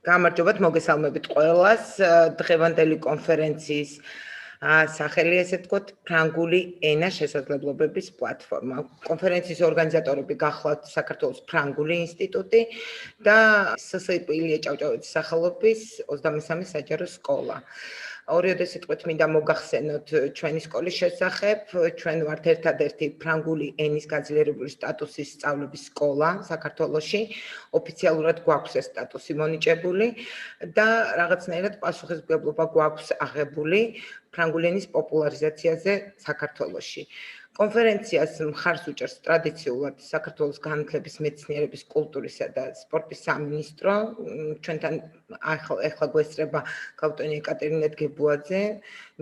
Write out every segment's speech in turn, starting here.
გამარჯობათ, მოგესალმებით ყველას. დღევანდელი კონფერენციის სახელი ესე ვთქვათ, ფრანგული ენა შესაძლებლობების პლატფორმა. კონფერენციის ორგანიზატორები გახლავთ საქართველოს ფრანგული ინსტიტუტი და სსიპ ილია ჭავჭავაძის სახელობის 23 საჯარო სკოლა. ორივე სიტყვით მინდა მოგახსენოთ ჩვენი სკოლის შესახებ. ჩვენ ვართ ერთადერთი ფრანგული ენის გაძლიერებული სტატუსის სწავლების სკოლა საქართველოში. ოფიციალურად გვაქვს ეს სტატუსი მონიჭებული და რაღაცნაირად პასუხისმგებლობა გვაქვს აღებული ფრანგული ენის პოპულარიზაციაზე საქართველოში. კონფერენციას მხარს უჭერს ტრადიციულად საქართველოს განათლების, მეცნიერების, კულტურისა და სპორტის სამინისტრო. ჩვენთან ახლა გვესწრება ქალბატონი ეკატერინე დგებუაძე,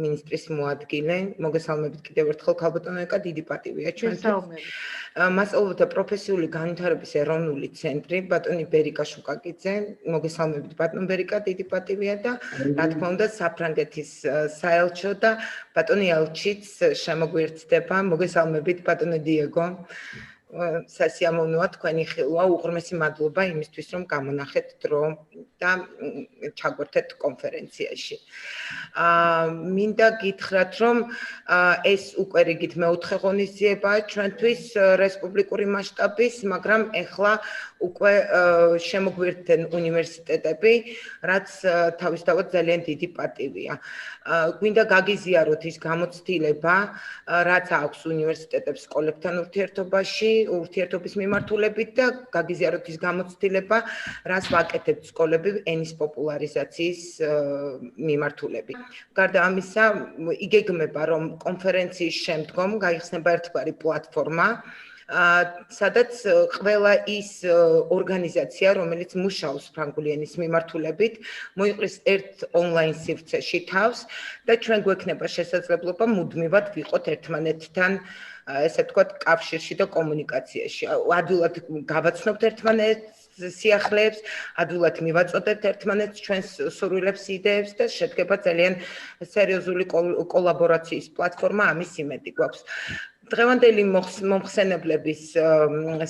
მინისტრის მოადგილე. მოგესალმებით კიდევ ერთხელ ქალბატონო ეკა, დიდი პატივია ჩვენთვის. მასწავლებლთა პროფესიული განვითარების ეროვნული ცენტრი, ბატონი ბერიკა შუკაკიძე, მოგესალმებით ბატონ ბერიკა, დიდი პატივია და რა თქმა უნდა საფრანგეთის საელჩო და ბატონი ელჩიც შემოგვიერთდება. მოგესალმებით ბატონო დიეგო. სასიამოვნოა თქვენი ხილვა, უღრმესი მადლობა იმისთვის, რომ გამონახეთ დრო და ჩაგვერთეთ კონფერენციაში. მინდა გითხრათ, რომ ეს უკვე რიგით მეოთხე ღონისძიებაა ჩვენთვის რესპუბლიკური მასშტაბის, მაგრამ ეხლა უკვე შემოგვიერთდნენ უნივერსიტეტები, რაც თავისთავად ძალიან დიდი პატივია. გვინდა გაგიზიაროთ ის გამოცდილება, რაც აქვს უნივერსიტეტებს სკოლებთან ურთიერთობის მიმართულებით და გაგიზიაროთ ის გამოცდილება, რაც ვაკეთებთ სკოლები ენის პოპულარიზაციის მიმართულებით. გარდა ამისა, იგეგმება, რომ კონფერენციის შემდგომ გაიხსნება ერთგვარი პლატფორმა, სადაც ყველა ის ორგანიზაცია, რომელიც მუშაობს ფრანგული ენის მიმართულებით, მოიყრის ერთ ონლაინ სივრცეში თავს და ჩვენ გვექნება შესაძლებლობა მუდმივად ვიყოთ ერთმანეთთან ესე ვთქვათ, კავშირში და კომუნიკაციაში. ადვილად გავაცნობთ ერთმანეთს სიახლეებს, ადვილად მივაწოდებთ ერთმანეთს ჩვენს სურვილებს, იდეებს და შედგება ძალიან სერიოზული კოლაბორაციის პლატფორმა, ამის იმედი გვაქვს. დღევანდელი მომხსენებლების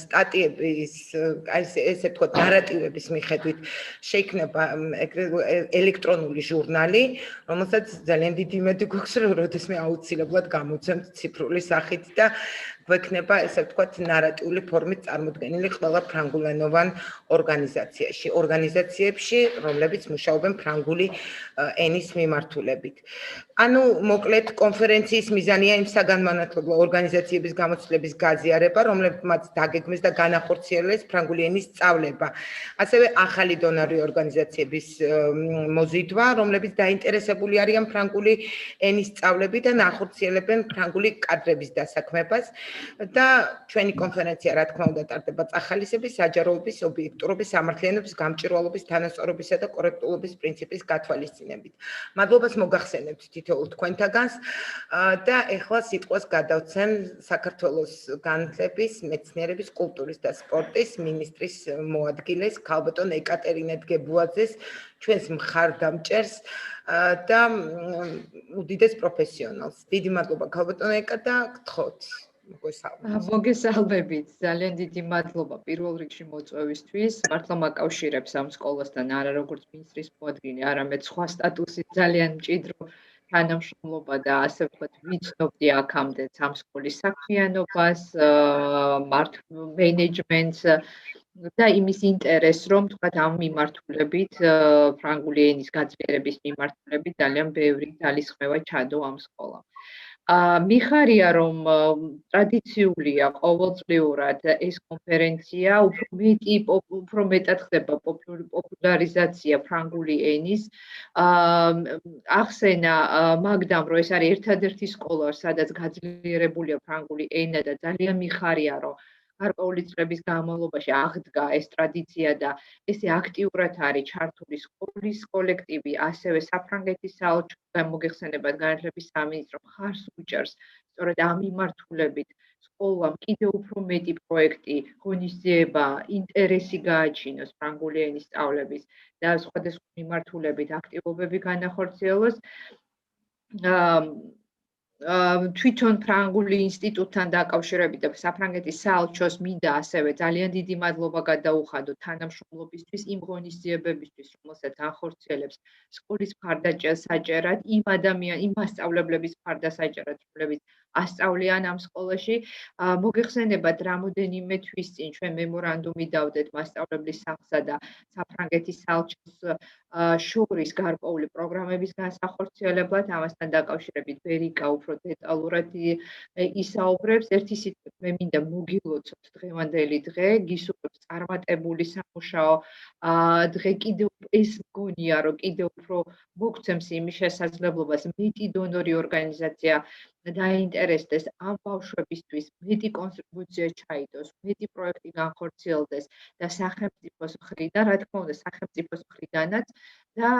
სტატიების, ესე ვთქვათ, ნარატივების მიხედვით შეიქმნება ელექტრონული ჟურნალი, რომელსაც ძალიან დიდი იმედი გვაქვს, რომ როდესმე აუცილებლად გამოვცემთ ციფრული სახით და გვექნება, ესე ვთქვათ, ნარატიული ფორმით წარმოდგენილი ყველა ფრანგულენოვან ორგანიზაციებში, რომლებიც მუშაობენ ფრანგული ენის მიმართულებით. ანუ, მოკლედ, კონფერენციის მიზანია იმ საგანმანათლებლო ორგანიზაციების გამოცდილების გაზიარება, რომლებმაც დაგეგმეს და განახორციელეს ფრანგული ენის სწავლება. ასევე ახალი დონორი ორგანიზაციების მოზიდვა, რომლებიც დაინტერესებული არიან ფრანგული ენის სწავლებით და ახორციელებენ ფრანგული კადრების დასაქმებას და ჩვენი კონფერენცია, რა თქმა უნდა, ტარდება წახალისების, საჯაროების, ობიექტურობის, სამართლიანობის, გამჭვირვალობის, თანასწორობისა და კორექტულობის პრინციპის გათვალისწინებით. მადლობას მოგახსენებთ თითოეულ თქვენთაგანს და ეხლა სიტყვას გადავცემ საქართველოს განათლების, მეცნიერების, კულტურის და სპორტის მინისტრის მოადგილეს ქალბატონ ეკატერინე დგებუაძეს, ჩვენს მხარდამჭერს და უდიდეს პროფესიონალს. დიდი მადლობა ქალბატონო ეკა და გთხოვთ. მოგესალმებით, ძალიან დიდი მადლობა პირველ რიგში მოწვევისთვის. მართლა მაკავშირებს ამ სკოლასთან არა როგორც მინისტრის მოადგილე, არამედ სხვა სტატუსით ძალიან მჭიდრო თანამშრომლობა და ასე ვთქვათ, ვიცნობდი აქამდე ამ სკოლის საქმიანობას, მენეჯმენტს და იმის ინტერესს, რომ თქვათ ამ მიმართულებით, ფრანგული ენის გაძლიერების მიმართულებით ძალიან ბევრი ძალისხმევა ჩადო ამ სკოლამ. მიხარია, რომ ტრადიციულია ყოველწლიურად ეს კონფერენცია, უფრო მეტად ხდება პოპულარიზაცია ფრანგული ენის. ახსენა მაგდამ, რომ ეს არის ერთადერთი სკოლა, სადაც გაძლიერებულია ფრანგული ენა და ძალიან მიხარია, რომ გარკვეული წლების განმავლობაში აღდგა ეს ტრადიცია და ესე აქტიურად არის ჩართული სკოლის კოლექტივი, ასევე საფრანგეთის საელჩო გამოგეხსენებათ განათლების სამინისტრო მხარს უჭერს სწორედ ამ მიმართულებით სკოლამ კიდევ უფრო მეტი პროექტი, ღონისძიება, ინტერესი გააჩინოს ფრანგული ენის სწავლების და სხვადასხვა მიმართულებით აქტივობები განახორციელოს. თვითონ ფრანგული ინსტიტუტთან დაკავშირებით და საფრანგეთის საელჩოს მინდა ასევე ძალიან დიდი მადლობა გადაუხადოთ თანამშრომლობისთვის, იმ ღონისძიებებისთვის, რომელსაც ახორციელებს სკოლის მხარდაჭერად, იმ მასწავლებლების მხარდასაჭერად, რომლებიც ასწავლიან ამ სკოლაში. მოგეხსენებათ, რამოდენიმე თვის წინ ჩვენ მემორანდუმი დავდეთ მასწავლებლის სახლსა და საფრანგეთის საელჩოს შორის გარკვეული პროგრამების განსახორციელებლად, ამასთან დაკავშირებით ბერიკა უფრო დეტალურად ისაუბრებს. ერთი სიტყვით მე მინდა მოგილოცოთ დღევანდელი დღე, გისურვებთ წარმატებული სამუშაო დღე. კიდევ ეს მგონია, რომ კიდევ უფრო მოგცემს იმის შესაძლებლობას მეტი დონორი ორგანიზაცია დაინტერესდეს ამ ბავშვებისთვის, მეტი კონტრიბუცია ჩაიდოს, მეტი პროექტი განხორციელდეს და სახელმწიფოს მხრიდან, რა თქმა უნდა, სახელმწიფოს მხრიდანაც და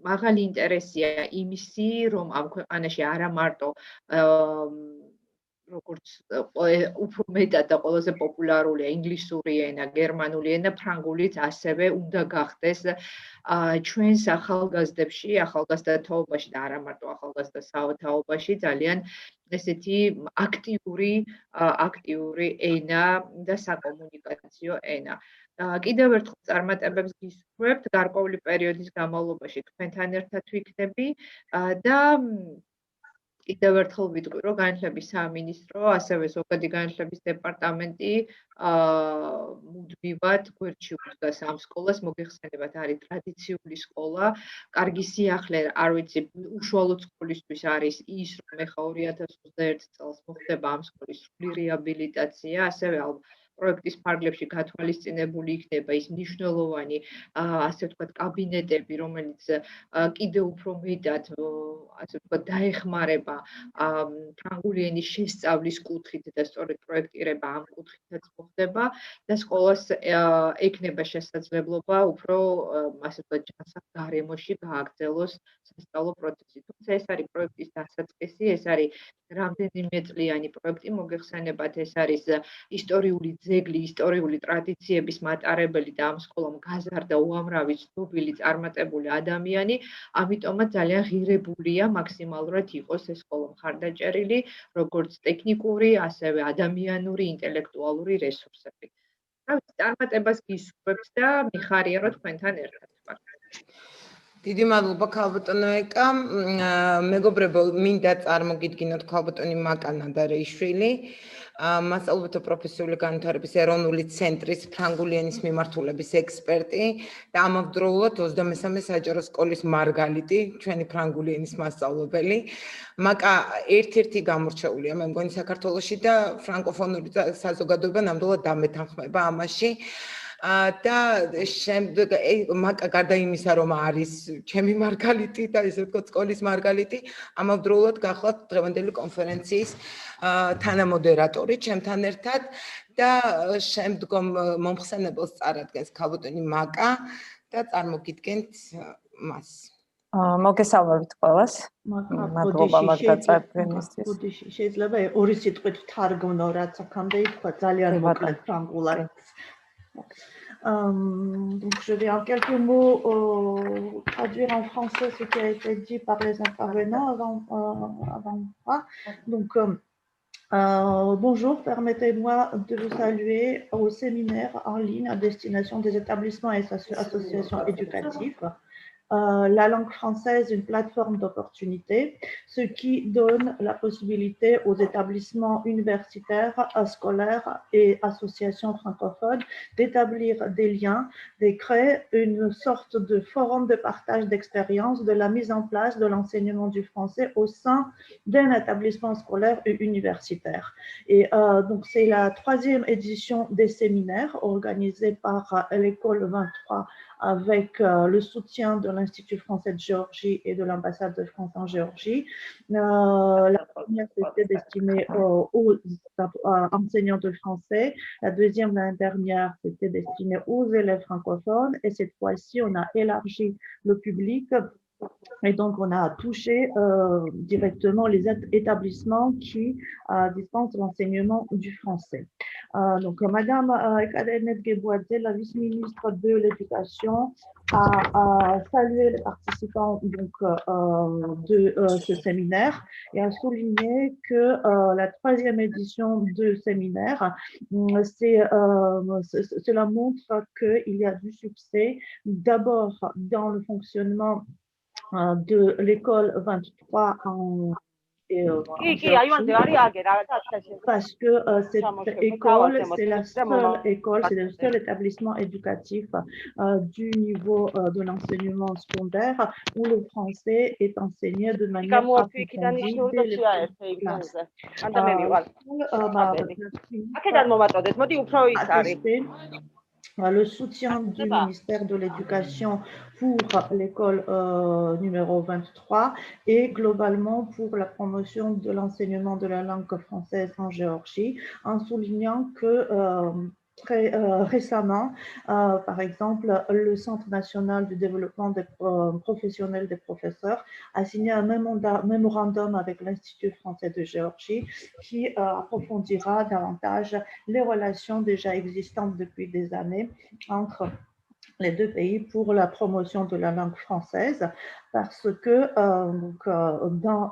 მაღალი ინტერესია იმისი, რომ ამ ქვეყანაში არა მარტო როგორც უფრო მეტად და ყველაზე პოპულარულია ინგლისური ენა, გერმანული ენა, ფრანგულიც ასევე უნდა გახდეს ჩვენს ახალგაზრდებში, ახალგაზრდათაობაში და არა მარტო ახალგაზრდათაობაში ძალიან ესეთი აქტიური ენა და საკომუნიკაციო ენა. კიდევ ერთხელ წარმატებებს გისურვებთ გარკვეული პერიოდის განმავლობაში თქვენთან ერთად ვიქნები და კიდევ ერთხელ ვიტყვი, რომ განათლების სამინისტრო, ასევე ზოგადი განათლების დეპარტამენტი მუდმივად გვერდში უდგას ამ სკოლას. მოგეხსენებათ, არის ტრადიციული სკოლა, კარგი სიახლე, არ ვიცი, უშუალოდ სკოლისთვის არის ის, რომ ეხა 2021 წელს მოხდება ამ სკოლის სრული რეაბილიტაცია, ასევე პროექტის ფარგლებში გათვალისწინებული იქნება ის მნიშვნელოვანი, ასე ვთქვათ, კაბინეტები, რომელიც კიდევ უფრო მეტად, ასე ვთქვათ, დაეხმარება ფრანგული ენის შესწავლის კუთხით და სწორედ პროექტირება ამ კუთხითაც მოხდება და სკოლას ექნება შესაძლებლობა უფრო, ასე ვთქვათ, ჯანსაღ გარემოში გააგრძელოს სასწავლო პროცესი. თუმცა ეს არის პროექტის დასაწყისი, ეს არის რამდენიმე წლიანი პროექტი, მოგეხსენებათ, ეს არის ისტორიული ძეგლი, ისტორიული ტრადიციების მატარებელი და ამ სკოლამ გაზარდა უამრავი ცნობილი წარმატებული ადამიანი, ამიტომაც ძალიან ღირებულია მაქსიმალურად იყოს ეს სკოლა მხარდაჭერილი, როგორც ტექნიკური, ასევე ადამიანური, ინტელექტუალური რესურსებით. წარმატებას გისურვებთ და მიხარია, რომ თქვენთან ერთად ვართ. დიდი მადლობა ქალბატონო ეკა. მეგობრებო, მინდა წარმოგიდგინოთ ქალბატონი მაკა ნადარეიშვილი, მასწავლებელთა პროფესიული განვითარების ეროვნული ცენტრის ფრანგული ენის მიმართულების ექსპერტი და ამავდროულად 23 საჯარო სკოლის მარგალიტი, ჩვენი ფრანგული ენის მასწავლებელი. მაკა ერთ-ერთი გამორჩეულია, მე მგონი საქართველოში და ფრანკოფონური საზოგადოება ნამდვილად დამეთანხმება ამაში. და შემდეგ მაკა გარდა იმისა, რომ არის ჩემი მარგალიტი და ესე ვთქვათ, სკოლის მარგალიტი, ამავდროულად გახლავთ დღევანდელი კონფერენციის თანამოდერატორი ჩემთან ერთად და შემდგომ მომხსენებელს წარადგენს ქალბატონი მაკა და წარმოგიდგენთ მას. მოგესალმებით ყველას. მადლობა მაგდაწარდენისთვის. შეიძლება ორი სიტყვით ვთარგმნო, რაც აქამდე ითქვა ძალიან მოკლედ ფრანგულად. Donc je vais en quelques mots traduire en français ce qui a été dit par les intervenants avant moi. Donc bonjour, permettez-moi de vous saluer au séminaire en ligne à destination des établissements et associations éducatives. La langue française, une plateforme d'opportunité, ce qui donne la possibilité aux établissements universitaires, scolaires et associations francophones d'établir des liens, de créer une sorte de forum de partage d'expériences de la mise en place de l'enseignement du français au sein d'un établissement scolaire et universitaire. Et donc c'est la 3e édition des séminaires organisés par l'école 23 avec le soutien de l'Institut français de Géorgie et de l'ambassade de France en Géorgie. La première était destinée aux enseignants de français, la deuxième, l'année dernière, c'était destiné aux élèves francophones et cette fois-ci, on a élargi le public. Et donc, on a touché directement les établissements qui dispensent l'enseignement du français. Donc, Madame Ekadenet Gebouadze, la vice-ministre de l'Éducation, a salué les participants donc, de ce séminaire et a souligné que la 3e édition de séminaire, cela montre qu'il y a du succès d'abord dans le fonctionnement de l'école 23 en parce que cette école, c'est la seule école, c'est le seul établissement éducatif du niveau de l'enseignement secondaire où le français est enseigné de manière approfondie dès les premières classes. Le soutien du ministère de l'Éducation pour l'école numéro 23 et globalement pour la promotion de l'enseignement de la langue française en Géorgie, en soulignant que très récemment, par exemple, le Centre national du développement des professionnels des professeurs a signé un mémorandum avec l'Institut français de Géorgie qui approfondira davantage les relations déjà existantes depuis des années entre les deux pays pour la promotion de la langue française parce que dans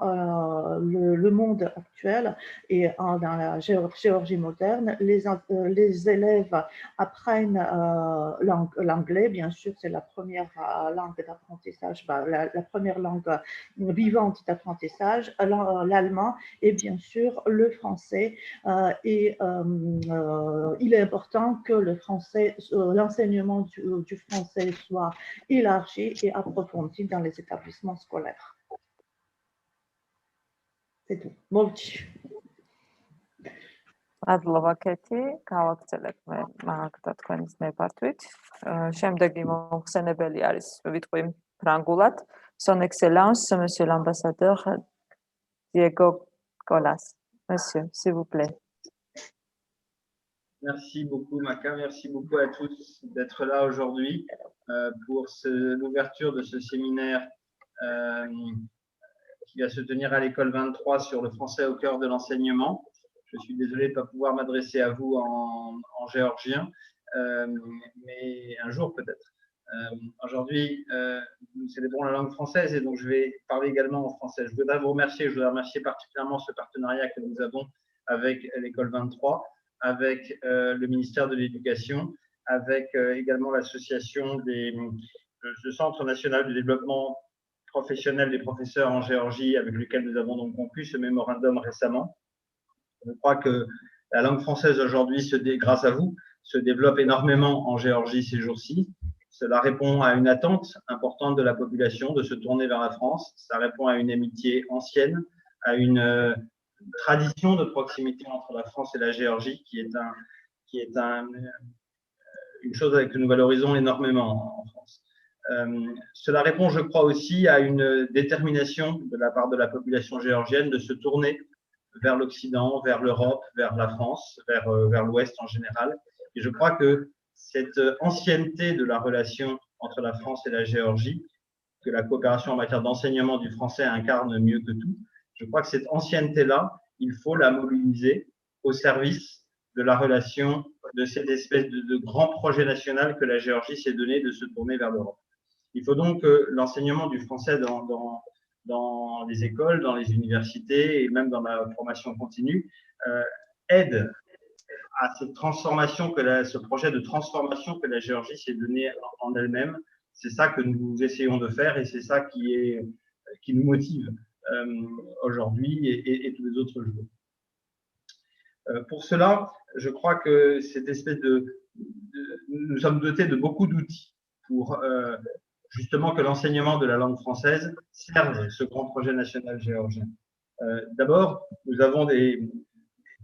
le monde actuel et dans la Géorgie moderne, les élèves apprennent l'anglais, bien sûr, c'est la première langue d'apprentissage, la première langue vivante d'apprentissage, l'allemand et bien sûr le français. Et il est important que le français, l'enseignement du français soit élargi et approfondi dans les établissements scolaires. C'est tout. Molti. მადლობა კეთი, გავაგრძელებ მე მაგდა თქვენის ნებართვით. შემდეგი მომხსენებელი არის ვიტყვი ფრანგულად. Son excellence, monsieur l'ambassadeur Diego Colas. Monsieur, s'il vous plaît. Merci beaucoup Maka, merci beaucoup à tous d'être là aujourd'hui pour l'ouverture de ce séminaire qui va se tenir à l'école 23 sur le français au cœur de l'enseignement. Je suis désolé de ne pas pouvoir m'adresser à vous en géorgien, mais un jour peut-être. Aujourd'hui, nous célébrons la langue française et donc je vais parler également en français. Je voudrais vous remercier, particulièrement ce partenariat que nous avons avec l'école 23, avec le ministère de l'Éducation, avec également l'association du Centre national de développement professionnel des professeurs en Géorgie, avec lequel nous avons donc conclu ce mémorandum récemment. Je crois que la langue française aujourd'hui, grâce à vous, se développe énormément en Géorgie ces jours-ci. Cela répond à une attente importante de la population de se tourner vers la France. Ça répond à une amitié ancienne, à une tradition de proximité entre la France et la Géorgie qui est une chose que nous valorisons énormément en France. Cela répond, je crois, aussi à une détermination de la part de la population géorgienne de se tourner vers l'Occident, vers l'Europe, vers la France, vers l'Ouest en général. Et je crois que cette ancienneté de la relation entre la France et la Géorgie, que la coopération en matière d'enseignement du français incarne mieux que tout, je crois que cette ancienneté-là, il faut la mobiliser au service de la relation, de cette espèce de grand projet national que la Géorgie s'est donné de se tourner vers l'Europe. Il faut donc que l'enseignement du français dans les écoles, dans les universités et même dans la formation continue aide à cette transformation, ce projet de transformation que la Géorgie s'est donné en elle-même. C'est ça que nous essayons de faire et c'est ça qui nous motive aujourd'hui et tous les autres jours. Pour cela, je crois que cette espèce nous sommes dotés de beaucoup d'outils pour justement que l'enseignement de la langue française serve ce grand projet national géorgien. D'abord, nous avons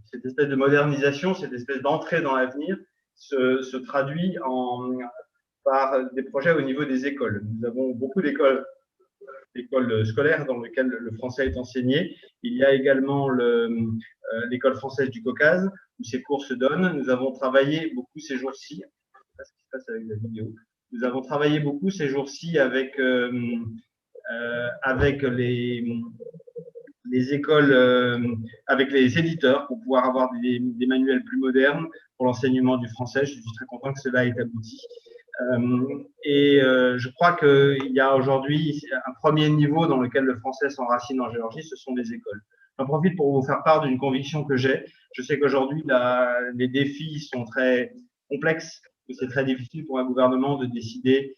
cette espèce de modernisation, cette espèce d'entrée dans l'avenir se traduit par des projets au niveau des écoles. Nous avons beaucoup d'écoles scolaires dans lesquelles le français est enseigné. Il y a également l'école française du Caucase où ces cours se donnent. Nous avons travaillé beaucoup ces jours-ci. Je ne sais pas ce qui se passe avec la vidéo. Nous avons travaillé beaucoup ces jours-ci avec les écoles avec les éditeurs pour pouvoir avoir des manuels plus modernes pour l'enseignement du français. Je suis très content que cela ait abouti. Je crois qu'il y a aujourd'hui un premier niveau dans lequel le français s'enracine en Géorgie, ce sont les écoles. J'en profite pour vous faire part d'une conviction que j'ai. Je sais qu'aujourd'hui, les défis sont très complexes, que c'est très difficile pour un gouvernement de décider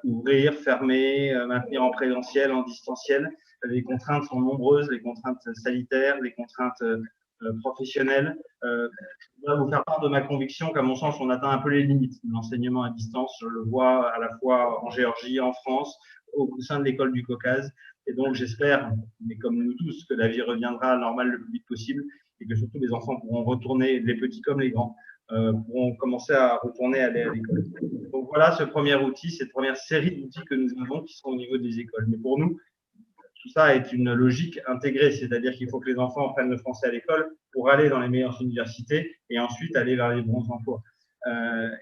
ouvrir, fermer, maintenir en présentiel, en distanciel. Les contraintes sont nombreuses, les contraintes sanitaires, les contraintes professionnelles. Je voudrais vous faire part de ma conviction qu'à mon sens, on atteint un peu les limites de l'enseignement à distance. Je le vois à la fois en Géorgie, en France, au sein de l'école du Caucase. Et donc, j'espère, mais comme nous tous, que la vie reviendra à la normale le plus vite possible et que surtout les enfants pourront retourner, les petits comme les grands, pourront commencer à retourner aller à l'école. Donc voilà ce premier outil, cette première série d'outils que nous avons qui sont au niveau des écoles. Mais pour nous, tout ça est une logique intégrée, c'est-à-dire qu'il faut que les enfants apprennent le français à l'école pour aller dans les meilleures universités et ensuite aller vers les bons emplois.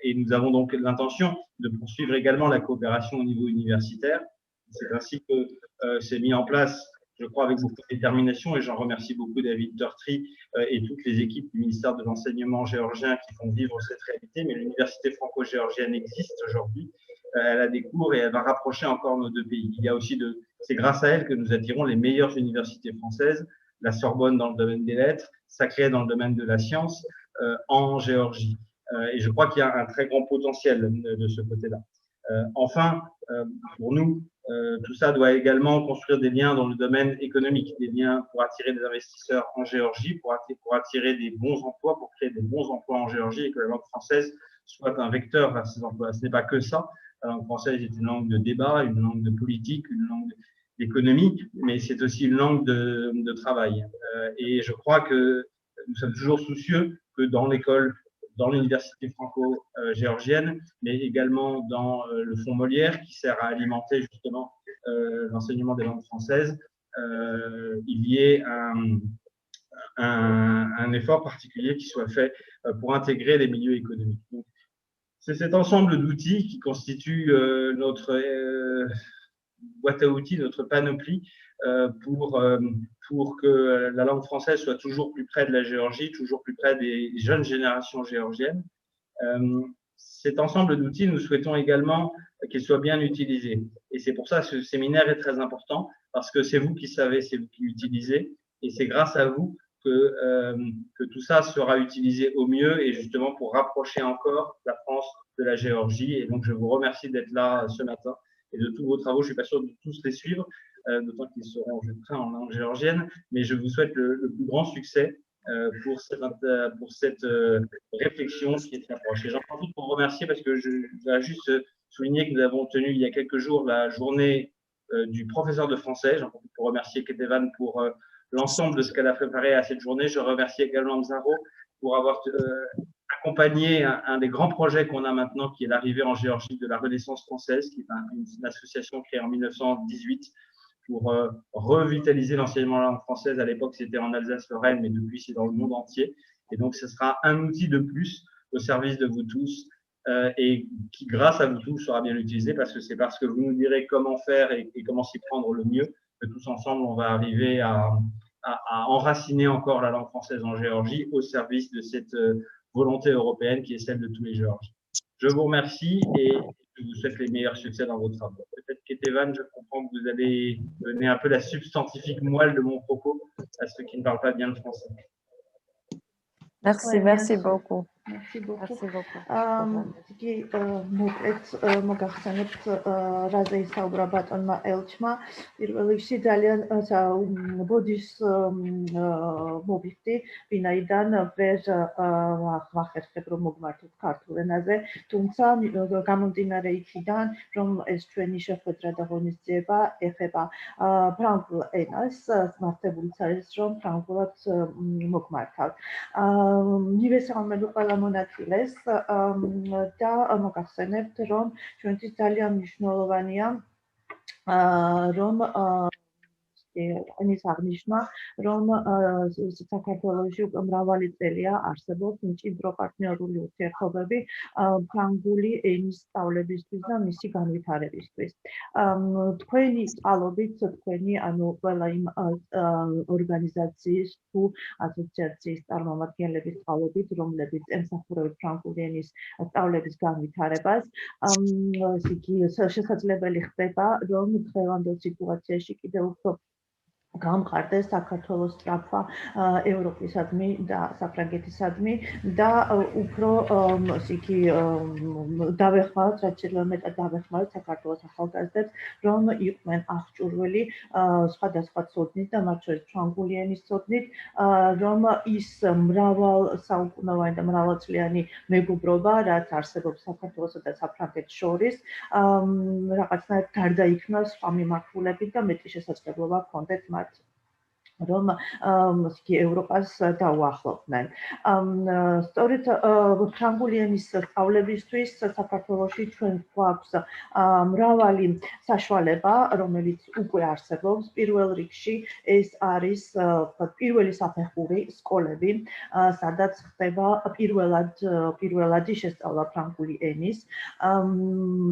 Et nous avons donc l'intention de poursuivre également la coopération au niveau universitaire. C'est ainsi que c'est mis en place, je crois, avec beaucoup de détermination, et j'en remercie beaucoup David Turtry et toutes les équipes du ministère de l'Enseignement géorgien qui font vivre cette réalité. Mais l'université franco-géorgienne existe aujourd'hui, elle a des cours et elle va rapprocher encore nos deux pays. Il y a aussi c'est grâce à elle que nous attirons les meilleures universités françaises, la Sorbonne dans le domaine des lettres, Saclay dans le domaine de la science, en Géorgie. Et je crois qu'il y a un très grand potentiel de ce côté-là. Enfin, pour nous, tout ça doit également construire des liens dans le domaine économique, des liens pour attirer des investisseurs en Géorgie, pour attirer des bons emplois, pour créer des bons emplois en Géorgie et que la langue française soit un vecteur vers ces emplois. Ce n'est pas que ça. La langue française est une langue de débat, une langue de politique, une langue d'économie, mais c'est aussi une langue de travail. Et je crois que nous sommes toujours soucieux que dans l'école, dans l'université franco-géorgienne, mais également dans le fonds Molière qui sert à alimenter justement l'enseignement des langues françaises, il y ait un effort particulier qui soit fait pour intégrer les milieux économiques. Donc, c'est cet ensemble d'outils qui constitue notre boîte à outils, notre panoplie pour que la langue française soit toujours plus près de la Géorgie, toujours plus près des jeunes générations géorgiennes. Cet ensemble d'outils, nous souhaitons également qu'il soit bien utilisé. Et c'est pour ça que ce séminaire est très important, parce que c'est vous qui savez, c'est vous qui l'utilisez, et c'est grâce à vous que tout ça sera utilisé au mieux et justement pour rapprocher encore la France de la Géorgie. Et donc, je vous remercie d'être là ce matin et de tous vos travaux. Je ne suis pas sûr de tous les suivre, d'autant qu'ils seront, je crains, en langue géorgienne, mais je vous souhaite le plus grand succès pour cette réflexion qui est très proche. Et j'en profite pour vous remercier parce que je voudrais juste souligner que nous avons tenu il y a quelques jours la journée du professeur de français. J'en profite pour remercier Ketevan pour l'ensemble de ce qu'elle a préparé à cette journée. Je remercie également Mzaro pour avoir accompagné un des grands projets qu'on a maintenant, qui est l'arrivée en Géorgie de la Renaissance française, qui est une association créée en 1918 pour revitaliser l'enseignement de la langue française. À l'époque, c'était en Alsace-Lorraine, mais depuis, c'est dans le monde entier. Et donc, ce sera un outil de plus au service de vous tous et qui, grâce à vous tous, sera bien utilisé parce que c'est parce que vous nous direz comment faire et comment s'y prendre le mieux que tous ensemble, on va arriver à enraciner encore la langue française en Géorgie au service de cette volonté européenne qui est celle de tous les Géorgiens. Je vous remercie et je vous souhaite les meilleurs succès dans vos travaux. Peut-être qu'Etevan, je comprends que vous allez donner un peu la substantifique moelle de mon propos à ceux qui ne parlent pas bien le français. Merci, Ouais, merci beaucoup. Merci beaucoup. Merci beaucoup. იგი მოკლედ მოგახსენებთ რაზე ისაუბრა ბატონმა ელჩმა. პირველ რიგში ძალიან ბოდის მოვიხდი, ვინაიდან ვერ ვახერხებ რომ მოგმართოთ ქართულ ენაზე, თუმცა გამომდინარე იქიდან, რომ ეს ჩვენი შეხვედრა და ღონისძიება ეხება ფრანგულ ენას, მართებულიც არის რომ ფრანგულად მოგმართავთ. მივესალმები ყველა მონაწილეს და მოგახსენებთ, რომ ჩვენთვის ძალიან მნიშვნელოვანია, რომ ენის აღნიშვნა, რომ საქართველოში უკვე მრავალი წელია არსებობს მჭიდრო პარტნიორული ურთიერთობები ფრანგული ენის სწავლებისთვის და მისი განვითარებისთვის. თქვენი წყალობით, თქვენი ანუ ყველა იმ ორგანიზაციის თუ ასოციაციის წარმომადგენლების წყალობით, რომლებიც ემსახურებენ ფრანგული ენის სწავლების განვითარებას, შესაძლებელი ხდება, რომ დღევანდელ სიტუაციაში კიდევ უფრო გამყარდეს საქართველოს სწრაფვა ევროპისადმი და საფრანგეთისადმი და უფრო დავეხმაროთ, რაც შეიძლება მეტად დავეხმაროთ საქართველოს ახალგაზრდებს, რომ იყვნენ აღჭურვილი სხვადასხვა ცოდნით და მათ შორის ფრანგული ენის ცოდნით, რომ ის მრავალსაუკუნოვანი და მრავალწლიანი მეგობრობა, რაც არსებობს საქართველოსა და საფრანგეთს შორის, რაღაცნაირად გარდაიქმნას სხვა მიმართულებით და მეტი შესაძლებლობა ჰქონდეთ მათ რომ ევროპას დაუახლოვდნენ. სწორედ ფრანგული ენის სწავლებისთვის საქართველოში ჩვენ გვაქვს მრავალი საშუალება, რომელიც უკვე არსებობს. პირველ რიგში ეს არის პირველი საფეხური სკოლები, სადაც ხდება პირველადი შესწავლა ფრანგული ენის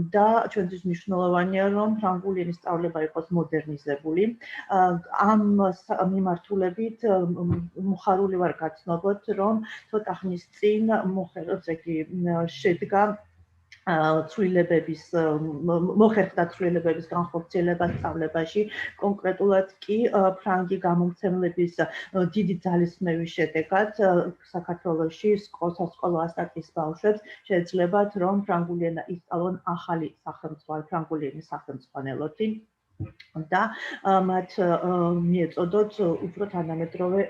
და ჩვენთვის მნიშვნელოვანია, რომ ფრანგული ენის სწავლება იყოს მოდერნიზებული. ამ მიმართულებით მოხარული ვარ გაცნობოთ, რომ ცოტა ხნის წინ შედგა მოხერხდა ცვლილებების განხორციელება სწავლებაში, კონკრეტულად კი ფრანგი გამომცემლების დიდი ძალისხმევის შედეგად საქართველოში სასკოლო ასაკის ბავშვებს შეეძლებათ, რომ ფრანგული ენა ისწავლონ ახალი ფრანგული ენის სახელმძღვანელოთი და მათ მიეწოდოთ უფრო თანამედროვე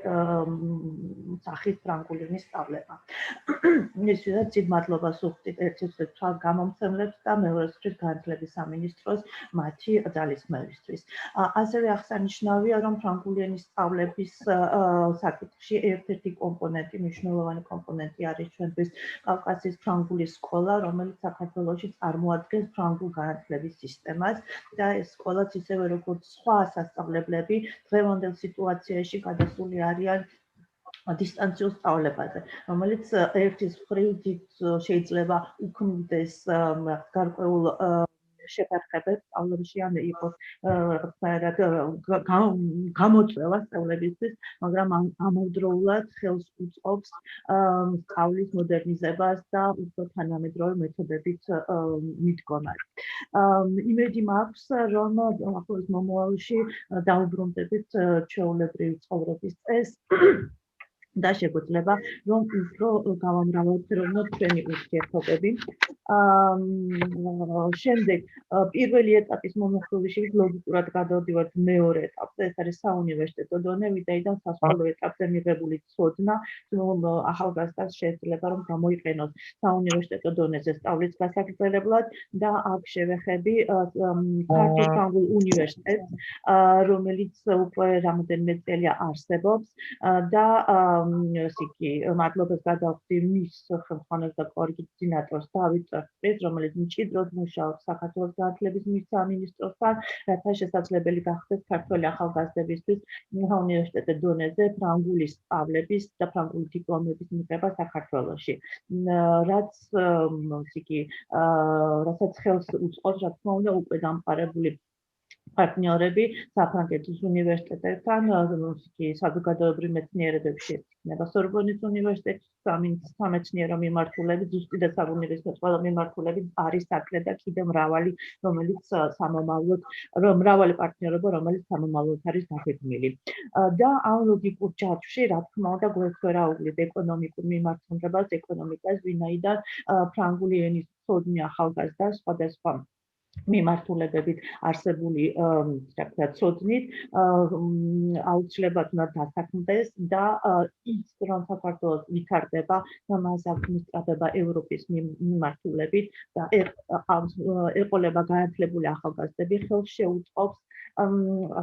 სახის ფრანგული ენის სწავლება. ისედაც დიდ მადლობას ვუხდით ერთ-ერთ გამომცემლებს და მეორესთვის განათლების სამინისტროს მათი ძალისხმევისთვის. ასევე აღსანიშნავია, რომ ფრანგული ენის სწავლების საკითხში ერთ-ერთი კომპონენტი, მნიშვნელოვანი კომპონენტი არის ჩვენთვის კავკასიის ფრანგული სკოლა, რომელიც საქართველოში წარმოადგენს ფრანგულ განათლების სისტემას და ეს სკოლაც ისევე როგორც სხვა სასწავლებლები დღევანდელ სიტუაციაში გადასული არიან დისტანციურ სწავლებაზე, რომელიც ერთის მხრივ შეიძლება უქმდეს გარკვეულ შეფერხებებს სწავლებში ან იყოს რაღაცნაირად გამოწვევა სწავლებისთვის, მაგრამ ამავდროულად ხელს უწყობს სწავლის მოდერნიზებას და უფრო თანამედროვე მეთოდებით მიდგომას. იმედი მაქვს, რომ ახლოს მომავალში დაუბრუნდებით ჩვეულებრივი ცხოვრების წესს და შეგვეძლება, რომ უფრო გავამრავალფეროვნოთ ჩვენი ურთიერთობები. შემდეგ პირველი ეტაპის მომხდარში ლოგიკურად გადავდივართ მეორე ეტაპზე, ეს არის საუნივერსიტეტო დონე, ვინაიდან სასკოლო ეტაპზე მიღებული ცოდნა ახალგაზრდას შეიძლება რომ გამოიყენოს საუნივერსიტეტო დონეზე სწავლის გასაგრძელებლად და აქ შევეხები ქართულ ფრანგულ უნივერსიტეტს, რომელიც უკვე რამდენიმე წელია არსებობს და მადლობას გადავხდი მის ხელმძღვანელს და კოორდინატორს დავით წერტყეს, რომელიც მჭიდროდ მუშაობს საქართველოს განათლების სამინისტროსთან, რათა შესაძლებელი გახდეს ქართველი ახალგაზრდებისთვის უნივერსიტეტის დონეზე ფრანგული სწავლების და ფრანგული დიპლომების მიღება საქართველოში. რასაც ხელს უწყობს, რა თქმა უნდა, უკვე დამყარებული პარტნიორები საფრანგეთის უნივერსიტეტთან, საზოგადოებრივ მეცნიერებებში ექნება სორბონის უნივერსიტეტის სამეცნიერო მიმართულებით, ზუსტი და საუნივერსიტეტო ყველა მიმართულებით არის საქმე და კიდევ მრავალი პარტნიორობა, რომელიც სამომავლოდ არის დაგეგმილი. და ამ ლოგიკურ ჯაჭვში, რა თქმა უნდა, გვერდს ვერ აუგლით ეკონომიკურ მიმართულებას, ეკონომიკას, ვინაიდან ფრანგული ენის ცოდნი ახალგაზრდა სხვადასხვა მიმართულებებით არსებული ცოდნით აუცილებლად უნდა დასაქმდეს და ის რომ საქართველოს ვითარდება და მას აქვს მისწრაფება ევროპის მიმართულებით და ეყოლება განათლებული ახალგაზრდები ხელს შეუწყობს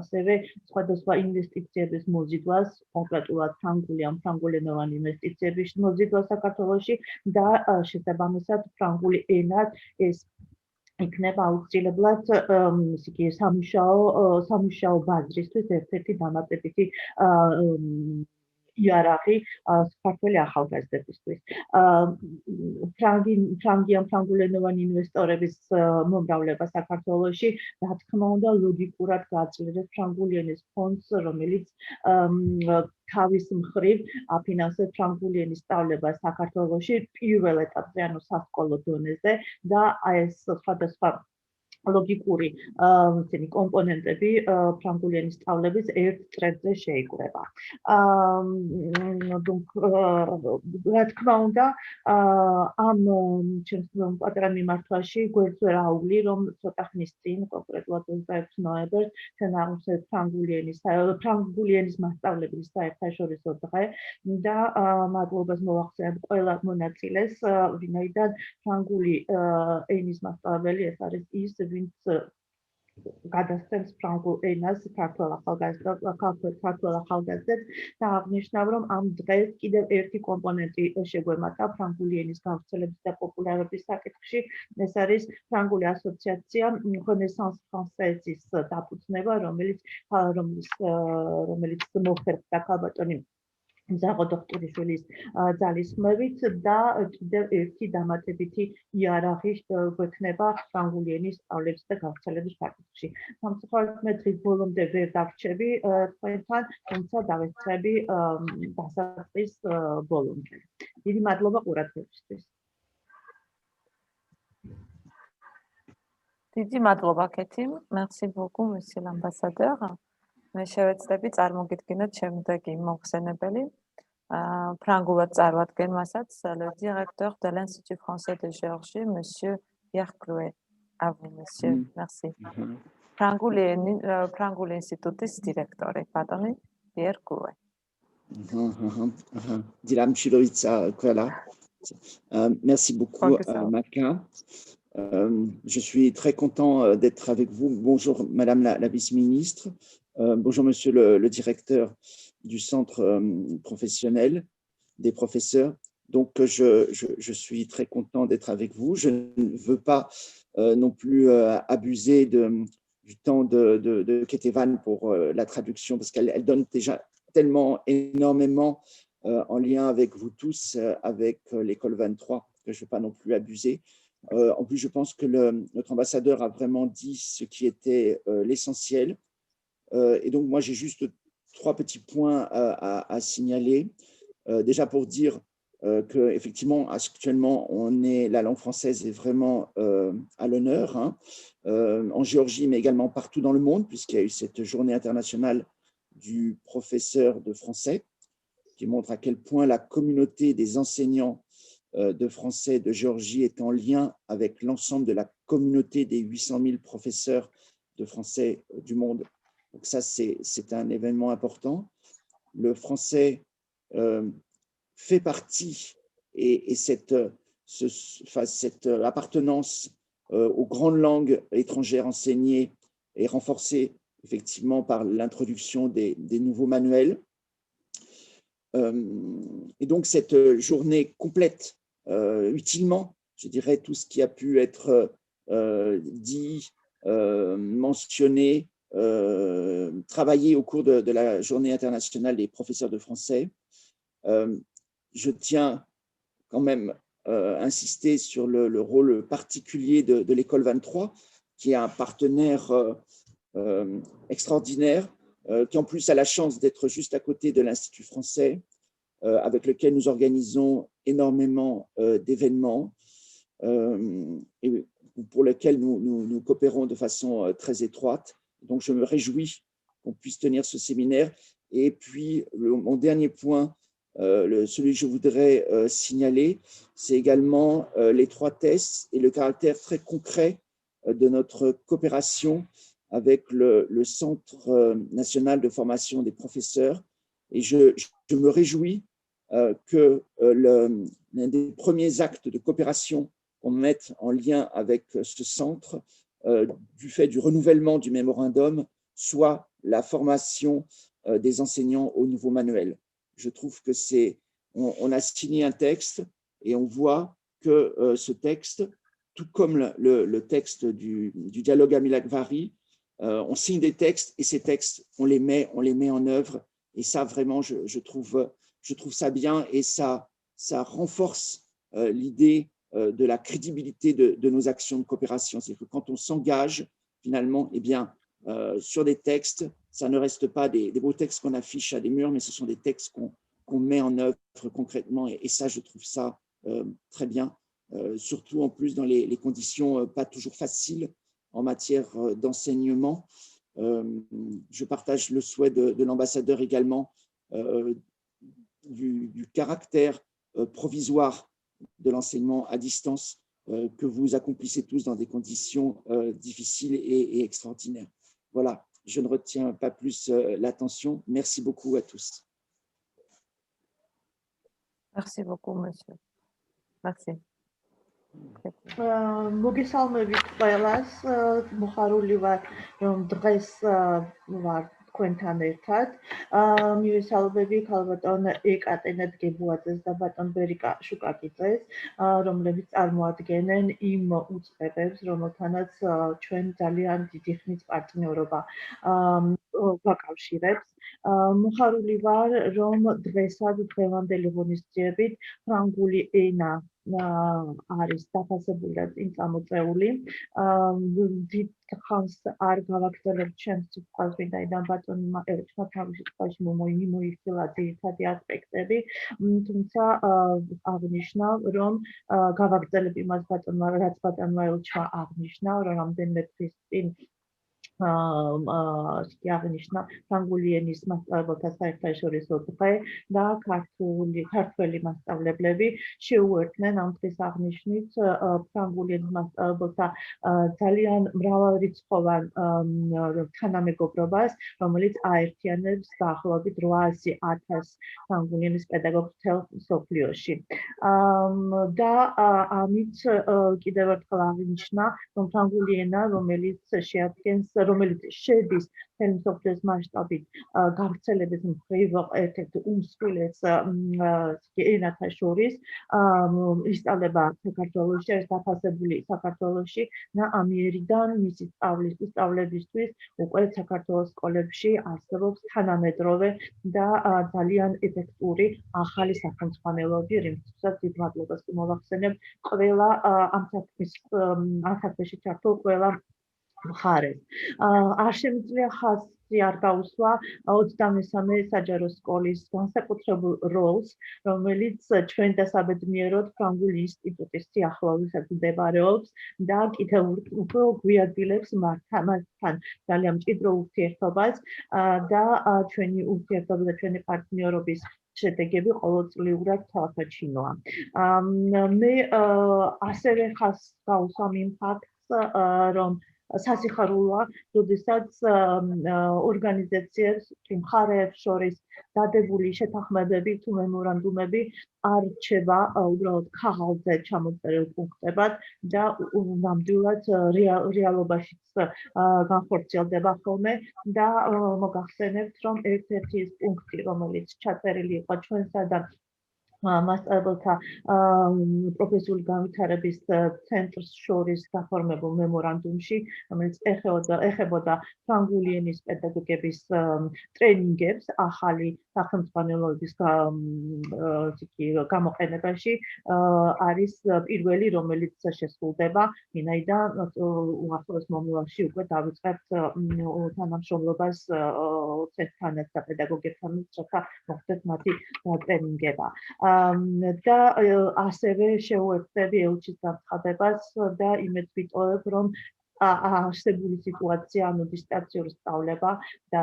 ასევე სხვადასხვა ინვესტიციების მოზიდვას, კონკრეტულად ფრანგულენოვანი ინვესტიციების მოზიდვას საქართველოში და შესაბამისად ფრანგული ენად ეს იქნება აუცილებლად ისე კი სამუშაო ბაზრისთვის ერთ-ერთი დამატებითი იარაღი საქართველოს ახალგაზრდებისთვის. ფრანგულენოვანი ინვესტორების მომრავლება საქართველოში, რა თქმა უნდა, ლოგიკურად გააძლიერებს ფრანგული ენის ფონდს, რომელიც თავის მხრივ აფინანსებს ფრანგული ენის სწავლებას საქართველოში პირველ ეტაპზე, ანუ სასკოლო დონეზე და ეს სხვადასხვა ლოგიკური კომპონენტები ფრანგული ენის სწავლების ერთ წრეზე შეიკრება. რა თქმა უნდა, ამ ჩემს პატარა მიმართვაში გვერდს ვერ აუვლი, რომ ცოტა ხნის წინ, კონკრეტულად 26 ნოემბერს, ჩვენ აღვნიშნეთ ფრანგული ენის მასწავლებლის საერთაშორისო დღე და მადლობას მოვახსენებ ყველა მონაწილეს, ვინაიდან ფრანგული ენის მასწავლებელი ეს არის ის, ვინც გადასცემს ფრანგულ ენას ქართველ ახალგაზრდებს და აღნიშნავ, რომ ამ დღეს კიდევ ერთი კომპონენტი შეგვემართა ფრანგული ენის გავრცელების და პოპულარობის საკითხში, ეს არის ფრანგული ასოციაცია Renaissance Française-ის დაფუძნება, რომელიც მოხერხდა ქალბატონი მზაღო დოქტორიშვილის ძალისხმევით და კიდევ ერთი დამატებითი იარაღი გვექნება ფრანგული ენის სწავლების და გავრცელების საკითხში. სამწუხაროდ მე დღის ბოლომდე ვერ დავრჩები თქვენთან, თუმცა დავესწრები დასაწყის ბოლომდე. დიდი მადლობა ყურადღებისთვის. დიდი მადლობა კეთი. Merci beaucoup, monsieur l'ambassadeur. მე შევეცდები წარმოგიდგინოთ შემდეგი მოხსენებელი. ფრანგულად წარვადგენ მასაც le directeur de l'Institut français de Géorgie, monsieur Pierre Clouet. À vous, monsieur. Merci. ფრანგული ინსტიტუტის დირექტორი, ბატონი Pierre Clouet. Dilam Chilovica, voilà. Merci beaucoup, Maka. Je suis très content d'être avec vous. Bonjour, Madame la vice-ministre. Bonjour, Monsieur le directeur du centre professionnel des professeurs. Donc, je suis très content d'être avec vous. Je ne veux pas non plus abuser du temps de Ketevan pour la traduction, parce qu'elle donne déjà tellement énormément en lien avec vous tous, avec l'école 23, que je ne vais pas non plus abuser. En plus, je pense que notre ambassadeur a vraiment dit ce qui était l'essentiel. Et donc, moi, j'ai juste 3 petits points à signaler. Déjà pour dire qu'effectivement, actuellement, la langue française est vraiment à l'honneur, en Géorgie, mais également partout dans le monde, puisqu'il y a eu cette journée internationale du professeur de français, qui montre à quel point la communauté des enseignants de français de Géorgie est en lien avec l'ensemble de la communauté des 800 000 professeurs de français du monde. Donc ça, c'est un événement important. Le français fait partie, et cette appartenance aux grandes langues étrangères enseignées est renforcée effectivement par l'introduction des nouveaux manuels. Et donc cette journée complète utilement, je dirais, tout ce qui a pu être dit, mentionné, travaillé au cours de la journée internationale des professeurs de français. Je tiens quand même à insister sur le rôle particulier de l'école 23, qui est un partenaire extraordinaire, qui en plus a la chance d'être juste à côté de l'Institut français, avec lequel nous organisons énormément d'événements et pour lesquels nous coopérons de façon très étroite. Donc, je me réjouis qu'on puisse tenir ce séminaire. Et puis, mon dernier point, celui que je voudrais signaler, c'est également l'étroitesse et le caractère très concret de notre coopération avec le Centre national de formation des professeurs. Et je me réjouis que l'un des premiers actes de coopération qu'on mette en lien avec ce centre, du fait du renouvellement du mémorandum, soit la formation des enseignants au nouveau manuel. Je trouve que on a signé un texte et on voit que ce texte tout comme le texte du dialogue Amilakvari, on signe des textes et ces textes, on les met en œuvre. Et ça, vraiment, je trouve ça bien et ça renforce l'idée de la crédibilité de nos actions de coopération. C'est que quand on s'engage, finalement, eh bien, sur des textes, ça ne reste pas des beaux textes qu'on affiche à des murs, mais ce sont des textes qu'on met en œuvre concrètement. Et ça, je trouve ça très bien, surtout en plus dans les conditions pas toujours faciles en matière d'enseignement. Je partage le souhait de l'ambassadeur également du caractère provisoire de l'enseignement à distance que vous accomplissez tous dans des conditions difficiles et extraordinaires. Voilà, je ne retiens pas plus l'attention. Merci beaucoup à tous. Merci beaucoup, monsieur. Merci. მოგესალმებით ყველას. მოხარული ვარ, რომ დღეს ვარ თქვენთან ერთად. მივესალმები ქალბატონ ეკატერინა გებუაძეს და ბატონ ბერიკა შუკაკიძეს, რომლებიც წარმოადგენენ იმ უწყებებს, რომელთანაც ჩვენ ძალიან დიდი ხნის პარტნიორობა ვაკავშირებს. მოხარული ვარ, რომ დღესაც დღევანდელი ღონისძიებით ფრანგული ენა არის დაფასებული და წინ წამოწეული. დიდ ხანს არ გავაგრძელებთ ჩემს სიტყვას, ვინაიდან ბატონმა ერჩმა თავის სიტყვაში მოიხილა ძირითადი ასპექტები, თუმცა აღნიშნავ, რომ გავაგრძელებ იმას ბატონმა, რაც ბატონმა ერჩმა აღნიშნა, რომ რამდენიმე თვის წინ აღნიშნა ფრანგული ენის მასწავლებელთა საერთაშორისო დღე და ქართველი მასწავლებლები შეუერთდნენ ამ დღის აღნიშვნით ფრანგული ენის მასწავლებელთა ძალიან მრავალრიცხოვან თანამეგობრობას, რომელიც აერთიანებს დაახლოებით 800,000 ფრანგული ენის პედაგოგს მთელ მსოფლიოში. და ამით კიდევ ერთხელ აღინიშნა, რომ ფრანგული ენა, რომელიც შედის მთელი მსოფლიოს მასშტაბით გავრცელების მხრივ ერთ-ერთ უმსხვილეს ენათა შორის, ისწავლება საქართველოში, არის დაფასებული საქართველოში და ამიერიდან მისი სწავლებისთვის უკვე საქართველოს სკოლებში არსებობს თანამედროვე და ძალიან ეფექტური ახალი სახელმძღვანელოები, რითაც დიდ მადლობას მოვახსენებ ყველა ამ საქმეში ჩართულ ყველა მხარეს. არ შემიძლია ხაზი არ გაუსვა 23-მე საჯარო სკოლის განსაკუთრებულ როლს, რომელიც ჩვენ დასაბედნიეროდ ფრანგული ინსტიტუტის სიახლოვესაც მდებარეობს და კიდევ უფრო გვიადგილებს მასთან ძალიან მჭიდრო ურთიერთობას და ჩვენი ურთიერთობა და ჩვენი პარტნიორობის შედეგები ყოველწლიურად თვალსაჩინოა. მე ასევე ხაზს გავუსვამ იმ ფაქტს, რომ სასიხარულოა, როდესაც ორგანიზაციებს, მხარეებს შორის დადებული შეთანხმებები თუ მემორანდუმები არ რჩება უბრალოდ ქაღალდზე ჩამოწერილ პუნქტებად და ნამდვილად რეალობაშიც განხორციელდება ხოლმე და მოგახსენებთ, რომ ერთ-ერთი ის პუნქტი, რომელიც ჩაწერილი იყო ჩვენსა და მასწავლებელთა პროფესიული განვითარების ცენტრს შორის გაფორმებულ მემორანდუმში, რომელიც ეხებოდა ფრანგული ენის პედაგოგების ტრენინგებს ახალი სახელმძღვანელოების გამოყენებაში, არის პირველი, რომელიც შესრულდება, ვინაიდან უახლოეს მომავალში უკვე დავიწყებთ თანამშრომლობას ცენტრთანაც და პედაგოგებთან, რათა მოხდეს მათი ტრენინგება. და ასევე შეუერთდები ელჩის განცხადებას და იმედს ვიტოვებ, რომ არსებული სიტუაცია, ანუ დისტანციური სწავლება და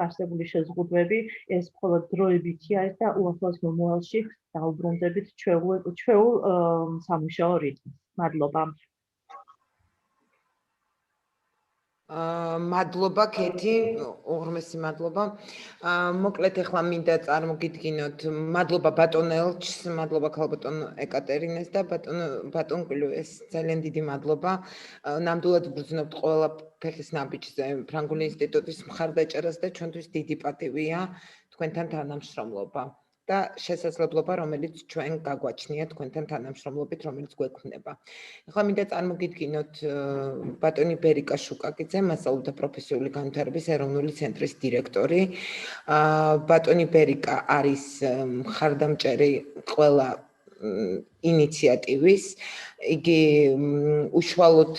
არსებული შეზღუდვები, ეს მხოლოდ დროებითი არის და უახლოეს მომავალში დაუბრუნდებით ჩვეულ სამუშაო რიტმს. მადლობა. მადლობა ქეთი, უღრმესი მადლობა. მოკლედ ახლა მინდა წარმოგიდგინოთ, მადლობა ბატონ ელჩს, მადლობა ქალბატონ ეკატერინეს და ბატონ გლუეს. ძალიან დიდი მადლობა. ნამდვილად ვგრძნობთ ყველა ფეხის ნაბიჯზე ფრანგული ინსტიტუტის მხარდაჭერას და ჩვენთვის დიდი პატივია თქვენთან თანამშრომლობა. და შესაძლებლობა, რომელიც ჩვენ გაგვაჩნია თქვენთან თანამშრომლობით, რომელიც გვექნება. ახლა მინდა წარმოგიდგინოთ ბატონი ბერიკა შუკაკიძე, მასწავლებლთა პროფესიული განვითარების ეროვნული ცენტრის დირექტორი. ბატონი ბერიკა არის მხარდამჭერი ყველა ინიციატივის, იგი უშუალოდ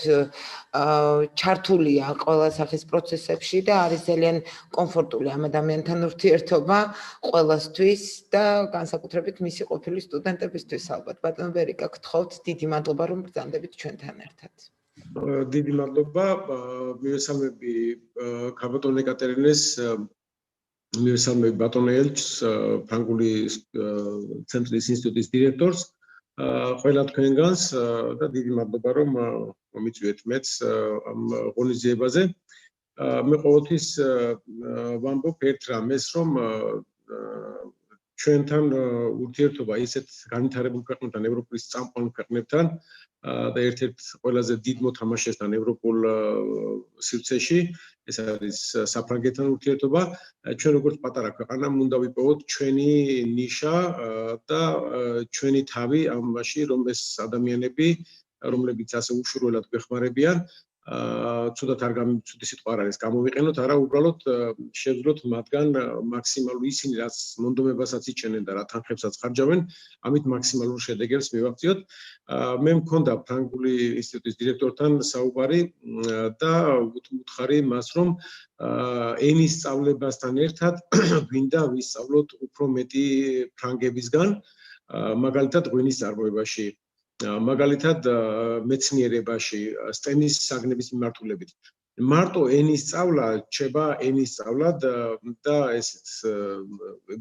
ჩართულია ყველა სახის პროცესებში და არის ძალიან კომფორტული ამ ადამიანთან ურთიერთობა ყველასთვის და განსაკუთრებით მისი ყოფილი სტუდენტებისთვის ალბათ. ბატონ ბერიკა, გთხოვთ, დიდი მადლობა რომ ბრძანდებით ჩვენთან ერთად. დიდი მადლობა, მივესალმები ქალბატონ ეკატერინეს, მივესალმები ბატონ ელჩს, ფრანგული ცენტრის ინსტიტუტის დირექტორს, ყველა თქვენგანს და დიდი მადლობა რომ მომიწვიეთ მეც ამ ღონისძიებაზე. მე ყოველთვის ვამბობ ერთ რამეს, რომ ჩვენთან ურთიერთობა ისეთ განვითარებულ ქვეყნებთან, ევროპის წამყვან ქვეყნებთან და ერთ-ერთ ყველაზე დიდ მოთამაშესთან ევროპულ სივრცეში, ეს არის საფრანგეთთან ურთიერთობა. ჩვენ როგორც პატარა ქვეყანა უნდა ვიპოვოთ ჩვენი ნიშა და ჩვენი თავი ამაში, რომ ეს ადამიანები, რომლებიც ასე უშურველად გვეხმარებიან, ცუდად არ ცუდი სიტყვა არ არის გამოვიყენოთ, არა უბრალოდ შევძლოთ მათგან მაქსიმალურ ისინი რაც მონდომებასაც იჩენენ და რა თანხებსაც ხარჯავენ, ამით მაქსიმალურ შედეგებს მივაღწიოთ. მე მქონდა ფრანგული ინსტიტუტის დირექტორთან საუბარი და ვუთხარი მას, რომ ენის სწავლებასთან ერთად გვინდა ვისწავლოთ უფრო მეტი ფრანგებისგან, მაგალითად ღვინის წარმოებაში, მაგალითად მეცნიერებაში, STEM-ის საგნების მიმართულებით. მარტო ენის სწავლა რჩება ენის სწავლად და ესეც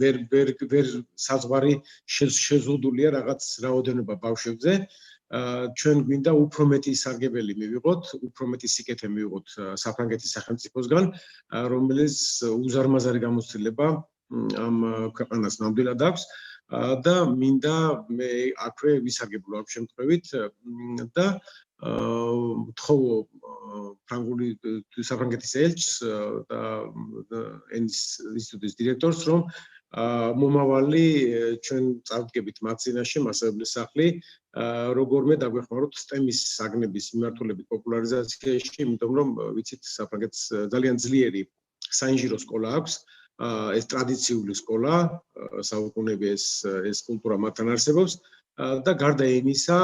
ვერ საზღვარი შეზღუდულია რაღაც რაოდენობა ბავშვებზე. ჩვენ გვინდა უფრო მეტი სარგებელი მივიღოთ, უფრო მეტი სიკეთე მივიღოთ საფრანგეთის სახელმწიფოსგან, რომელიც უზარმაზარი გამოცდილება ამ ქვეყანას ნამდვილად აქვს. და მინდა მე აქვე ვისარგებლო ამ შემთხვევით და ვთხოვო ფრანგული საფრანგეთის ელჩს და ენის ინსტიტუტის დირექტორს, რომ მომავალი ჩვენ წარდგებით მათ წინაშე მასწავლებლის სახლი, როგორმე დაგვეხმაროთ STEM-ის საგნების მიმართულებით პოპულარიზაციაში, იმიტომ რომ ვიცით საფრანგეთს ძალიან ძლიერი საინჟირო სკოლა აქვს. ეს ტრადიციული სკოლა, საუკუნეები ეს კულტურა მათთან არსებობს და გარდა იმისა,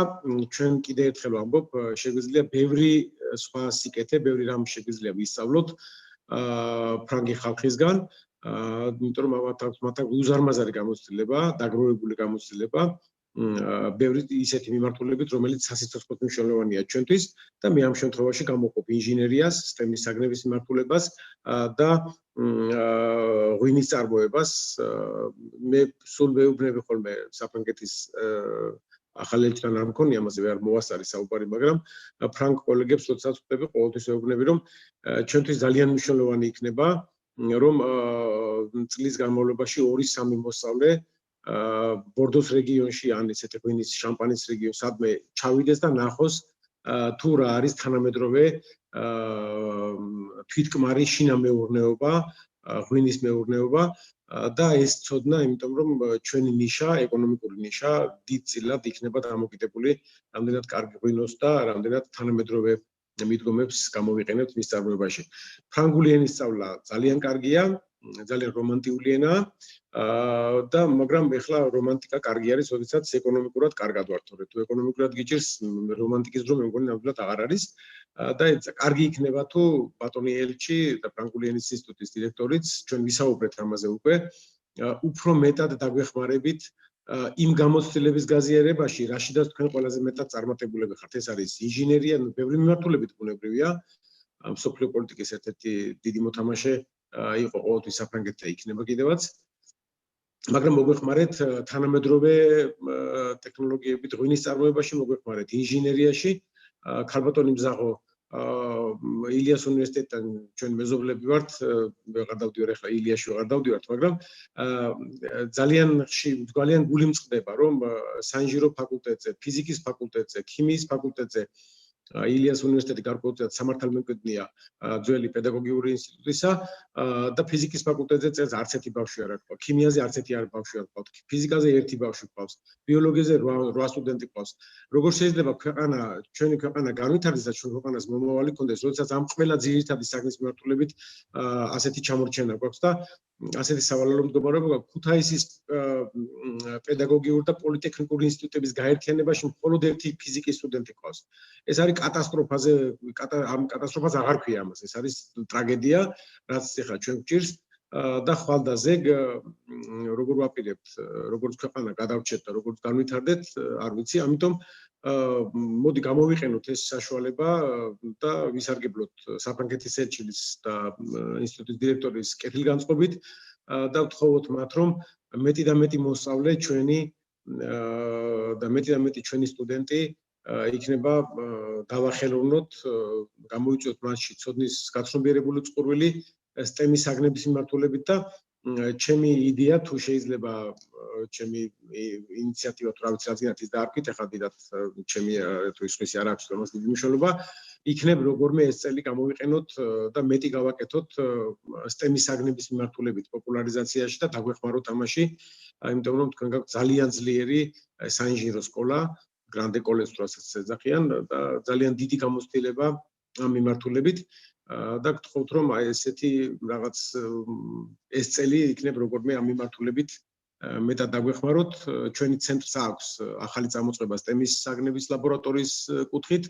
ჩვენ კიდევ ერთხელ ვამბობ, შეგვიძლია ბევრი სხვა სიკეთე, ბევრი რამ შეგვიძლია ვისწავლოთ ფრანგი ხალხისგან, იმიტომ რომ მათ აქვს უზარმაზარი გამოცდილება, დაგროვებული გამოცდილება, ბევრი ისეთი მიმართულებით, რომელიც სასიცოცხლოდ მნიშვნელოვანია ჩვენთვის და მე ამ შემთხვევაში გამოვყოფ ინჟინერიას, STEM-ის საგნების მიმართულებას და ღვინის წარმოებას. მე სულ მეუბნები ხოლმე საფრანგეთის ახალ ელჩთან არ მქონია, ამაზე ვერ მოვასწარი საუბარი, მაგრამ ფრანგ კოლეგებს როდესაც ვხვდები, ყოველთვის მეუბნები, რომ ჩვენთვის ძალიან მნიშვნელოვანი იქნება, რომ წლის განმავლობაში 2-3 მოსწავლე ბორდოს რეგიონში ან ესეთი ღვინის შამპანის რეგიონში სადმე ჩავიდეს და ნახოს თუ რა არის თანამედროვე თვითკმარი შინამეურნეობა, ღვინის მეურნეობა და ეს ცოდნა, იმიტომ რომ ჩვენი ნიშა, ეკონომიკური ნიშა დიდწილად იქნება დამოკიდებული რამდენად კარგი ღვინოს და რამდენად თანამედროვე მიდგომებს გამოვიყენებთ მის წარმოებაში. ფრანგული ენის სწავლა ძალიან კარგია, ძალიან რომანტიული ენაა და მაგრამ ეხლა რომანტიკა კარგი არის, როდესაც ეკონომიკურად კარგად ვარ, თორე თუ ეკონომიკურად გიჭირს რომანტიკის დრო მე მგონი ნამდვილად აღარ არის და კარგი იქნება თუ ბატონი ელჩი და ფრანგული ენის ინსტიტუტის დირექტორიც ჩვენ ვისაუბრეთ ამაზე უკვე უფრო მეტად დაგვეხმარებით იმ გამოცდილების გაზიარებაში, რაშიდაც თქვენ ყველაზე მეტად წარმატებულები ხართ. ეს არის ინჟინერია, ბევრი მიმართულებით ბუნებრივია. მსოფლიო პოლიტიკის ერთ-ერთი დიდი მოთამაშე იყო ყოველთვის საფრანგეთში და იქნება კიდევაც. მაგრამ მოგვეხმარეთ თანამედროვე ტექნოლოგიებით ღვინის წარმოებაში, მოგვეხმარეთ ინჟინერიაში. ქალბატონი მზაღო ილიას უნივერსიტეტიდან ჩვენ მეზობლები ვართ, ვეღარ დავდივარ ახლა ილიაში ვეღარ დავდივართ, მაგრამ ძალიან გული მწყდება, რომ საინჟინრო ფაკულტეტზე, ფიზიკის ფაკულტეტზე, ქიმიის ფაკულტეტზე ილიას უნივერსიტეტი გარკვეულწილად სამართალმემკვიდრეა ძველი პედაგოგიური ინსტიტუტისა და ფიზიკის ფაკულტეტზე წერს არც ერთი ბავშვი არ აქვს. ქიმიაზე არც ერთი ბავშვი არ ყავს. ფიზიკაზე ერთი ბავშვი ყავს. ბიოლოგიაზე 8 სტუდენტი ყავს. როგორ შეიძლება ჩვენი ქვეყანა განვითარდეს და ჩვენ ქვეყანას მომავალი ქონდეს, როდესაც ამ ყველა ძირითადი საგნის მიმართულებით ასეთი ჩამორჩენა გვაქვს და ასეთი სავალალო მდგომარეობა გვაქვს. ქუთაისის პედაგოგიური და პოლიტექნიკური ინსტიტუტების გაერთიანებაში მხოლოდ ერთი ფიზიკის სტუდენტი ყავს. ეს არის კატასტროფაზე, ამ კატასტროფას აღარ ქვია ამას. ეს არის ტრაგედია, რაც ეხლა ჩვენ გვჭირს და ხვალდაზეგ როგორ ვაპირებთ, როგორც ქვეყანა გადავრჩეთ და როგორც განვითარდეთ, არ ვიცი, ამიტომ მოდი გამოვიყენოთ ეს საშუალება და ვისარგებლოთ საფრანგეთის ელჩილის და ინსტიტუტის დირექტორის კეთილგანწყობით და ვთხოვოთ მათ, რომ მეტი და მეტი მოსწავლე ჩვენი და მეტი და მეტი ჩვენი სტუდენტი იქნება დავახელოვნოთ, გამოვიწვიოთ მასში ცოდნის გაცნობიერებული წყურვილი STEM-ის საგნების მიმართულებით და ჩემი იდეა თუ შეიძლება ჩემი ინიციატივა თუ რა ვიცი რადგან ის დაარქვით ახლა დიდად ჩემი თუ ისმისი არ აქვს ამას დიდი მნიშვნელობა იქნებ როგორმე ეს წელი გამოვიყენოთ და მეტი გავაკეთოთ STEM-ის საგნების მიმართულებით პოპულარიზაციაში და დაგვეხმაროთ ამაში იმიტომ რომ თქვენ გაქვთ ძალიან ძლიერი საინჟინრო სკოლა Grande College რასაც ეძახიან და ძალიან დიდი გამოცდილება ამ მიმართულებით და გთხოვთ რომ აი ესეთი რაღაც ეს წელი იქნებ როგორმე ამ მიმართულებით მეტად დაგვეხმაროთ ჩვენი ცენტრს აქვს ახალი წამოწყება STEM-ის საგნების ლაბორატორიის კუთხით